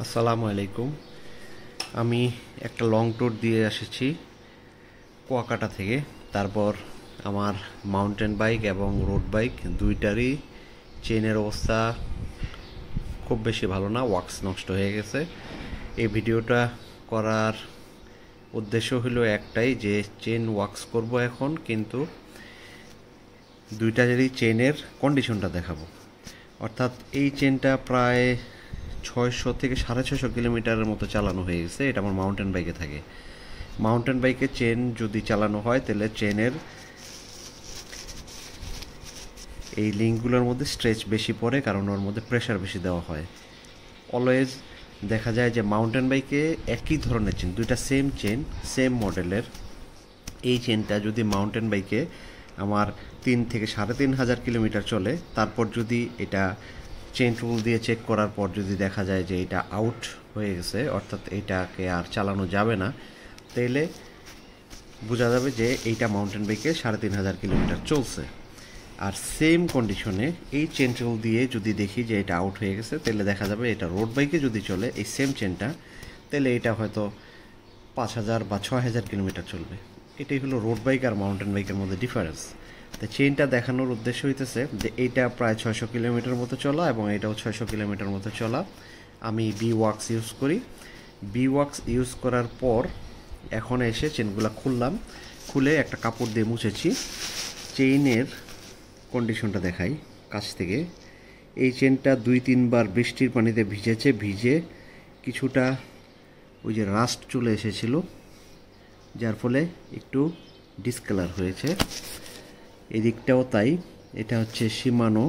আসসালামু আলাইকুম। আমি একটা লং ট্যুর দিয়ে এসেছি কুয়াকাটা থেকে। তারপর আমার মাউন্টেন বাইক এবং রোড বাইক দুইটারই চেনের অবস্থা খুব বেশি ভালো না, ওয়াক্স নষ্ট হয়ে গেছে। এই ভিডিওটা করার উদ্দেশ্য হলো একটাই, যে চেন ওয়াক্স করব এখন, কিন্তু দুইটারই চেনের কন্ডিশনটা দেখাবো। অর্থাৎ এই চেনটা প্রায় 600 থেকে 650 কিলোমিটারের মতো চালানো হয়ে গেছে। এটা আমার মাউন্টেন বাইকে থাকে। মাউন্টেন বাইকে চেন যদি চালানো হয় তাহলে চেনের এই লিঙ্কগুলোর মধ্যে স্ট্রেচ বেশি পড়ে, কারণ ওর মধ্যে প্রেশার বেশি দেওয়া হয়। অলওয়েজ দেখা যায় যে মাউন্টেন বাইকে একই ধরনের চেন, দুইটা সেম চেন, সেম মডেলের, এই চেনটা যদি মাউন্টেন বাইকে আমার 3 থেকে 3,500 কিলোমিটার চলে, তারপর যদি এটা চেন টুল দিয়ে চেক করার পর যদি দেখা যায় যে এটা আউট হয়ে গেছে, অর্থাৎ এটাকে আর চালানো যাবে না, তাহলে বোঝা যাবে যে এইটা মাউন্টেন বাইকে 3,500 কিলোমিটার চলছে। আর সেম কন্ডিশনে এই চেন টুল দিয়ে যদি দেখি যে এটা আউট হয়ে গেছে, তাহলে দেখা যাবে এটা রোড বাইকে যদি চলে এই সেম চেনটা, তাহলে এটা হয়তো 5,000 বা 6,000 কিলোমিটার চলবে। এটাই হলো রোড বাইক আর মাউন্টেন বাইকের মধ্যে ডিফারেন্স। তো চেনটা দেখানোর উদ্দেশ্য হইতেছে যে এইটা প্রায় 600 কিলোমিটার মতো চলা এবং এটাও 600 কিলোমিটার মতো চলা। আমি বি ওয়াক্স ইউজ করি। বি ওয়াক্স ইউজ করার পর এখন এসে চেনগুলো খুললাম, খুলে একটা কাপড় দিয়ে মুছেছি। চেইনের কন্ডিশনটা দেখাই কাছ থেকে। এই চেনটা 2-3 বার বৃষ্টির পানিতে ভিজেছে, ভিজে কিছুটা ওই যে রাস্ট চলে এসেছিল, যার ফলে একটু ডিসকালার হয়েছে। এদিকটাও তাই। এটা হচ্ছে শিমানো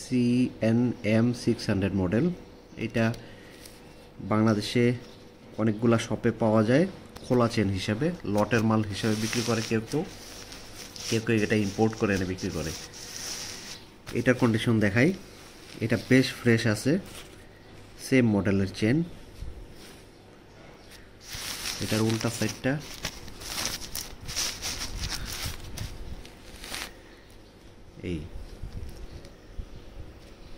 CNM600 মডেল। এটা বাংলাদেশে অনেকগুলা শপে পাওয়া যায় খোলা চেন হিসাবে, লটের মাল হিসাবে বিক্রি করে কেউ কেউ, কেউ কেউ এটা ইম্পোর্ট করে এনে বিক্রি করে। এটার কন্ডিশন দেখাই। এটা বেশ ফ্রেশ আছে, সেম মডেলের চেন। এটার উল্টা সাইডটা এই।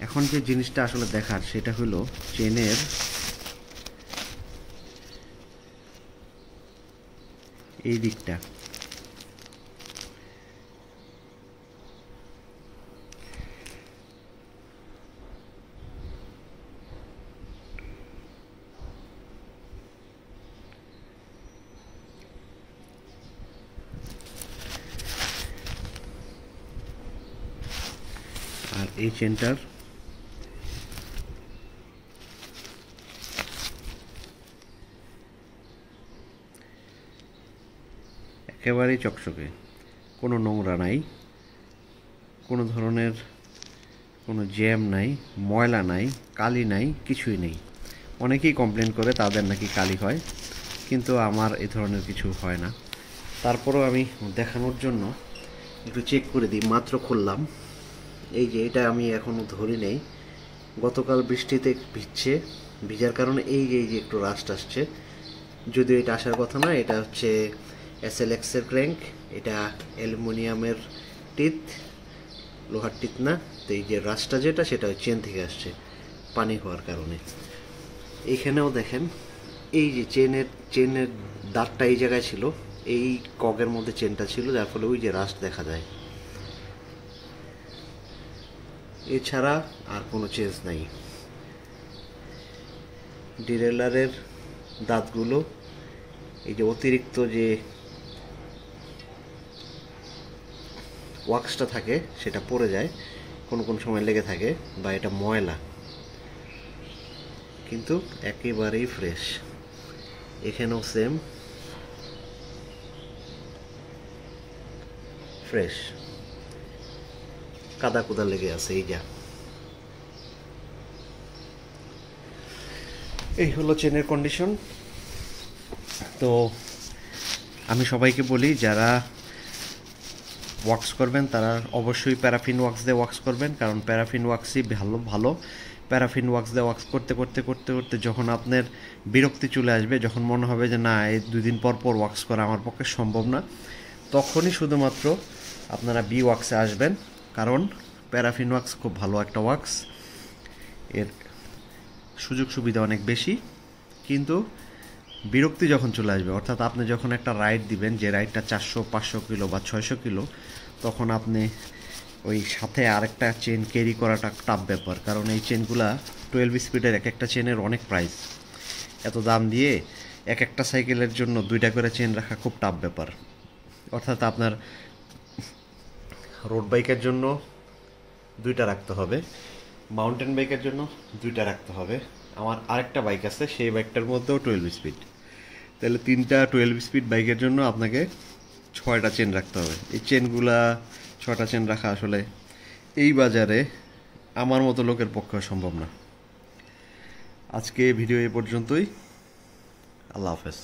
এখন যে জিনিসটা আসলে দেখার সেটা হলো চেনের এই দিকটা। আর এই চেনটার একেবারেই চকচকে, কোনো নোংরা নাই, কোনো ধরনের কোনো জ্যাম নাই, ময়লা নাই, কালি নাই, কিছুই নেই। অনেকেই কমপ্লেন করে তাদের নাকি কালি হয়, কিন্তু আমার এই ধরনের কিছু হয় না। তারপরেও আমি দেখানোর জন্য একটু চেক করে দিই। মাত্র খুললাম, এই যে এটা আমি এখনও ধরি নেই, গতকাল বৃষ্টিতে ভিজছে, ভিজার কারণে এই যে একটু রাস্ট আসছে। যদিও এটা আসার কথা না, এটা হচ্ছে SLX-এর ক্র্যাঙ্ক, এটা অ্যালুমিনিয়ামের টিথ, লোহার টিথ না। তো এই যে রাস্টটা যেটা, সেটা চেন থেকে আসছে পানি হওয়ার কারণে। এইখানেও দেখেন এই যে চেনের দাগটা এই জায়গায় ছিল, এই কগের মধ্যে চেনটা ছিল, যার ফলে ওই যে রাস্ট দেখা যায়। এছাড়া আর কোনো চেঞ্জ নাই। ডিরেলারের দাঁতগুলো, এই যে অতিরিক্ত যে ওয়াক্সটা থাকে সেটা পড়ে যায়, কোনো কোনো সময় লেগে থাকে, বা এটা ময়লা, কিন্তু একেবারেই ফ্রেশ। এখানেও সেম ফ্রেশ, কাদা কুদা লেগে আছে। এই হলো চেনের কন্ডিশন। তো আমি সবাইকে বলি, যারা ওয়াক্স করবেন তারা অবশ্যই প্যারাফিন ওয়াক্স দিয়ে ওয়াক্স করবেন, কারণ প্যারাফিন ওয়াক্সই ভালো। প্যারাফিন ওয়াক্স দিয়ে ওয়াক্স করতে করতে করতে করতে যখন আপনার বিরক্তি চলে আসবে, যখন মনে হবে যে না, এই 2 দিন পর পর ওয়াক্স করা আমার পক্ষে সম্ভব না, তখনই শুধুমাত্র আপনারা বি ওয়াক্সে আসবেন, কারণ প্যারাফিন ওয়াক্স খুব ভালো একটা ওয়াক্স। এর সুযোগ সুবিধা অনেক বেশি, কিন্তু বিরক্তি যখন চলে আসবে, অর্থাৎ আপনি যখন একটা রাইড দিবেন যে রাইডটা 400-500 কিলো বা 600 কিলো, তখন আপনি ওই সাথে আরেকটা চেন ক্যারি করাটা টাফ ব্যাপার। কারণ এই চেনগুলা 12 স্পিডের এক একটা চেনের অনেক প্রাইস, এত দাম দিয়ে এক একটা সাইকেলের জন্য 2টা করে চেন রাখা খুব টাফ ব্যাপার। অর্থাৎ আপনার রোড বাইকের জন্য 2টা রাখতে হবে, মাউন্টেন বাইকের জন্য 2টা রাখতে হবে। আমার আরেকটা বাইক আছে, সেই বাইকটার মধ্যেও 12 স্পিড, তাহলে 3টা 12 স্পিড বাইকের জন্য আপনাকে 6টা চেন রাখতে হবে। এই চেনগুলা 6টা চেন রাখা আসলে এই বাজারে আমার মতো লোকের পক্ষে সম্ভব না। আজকে ভিডিও এ পর্যন্তই। আল্লাহ হাফেজ।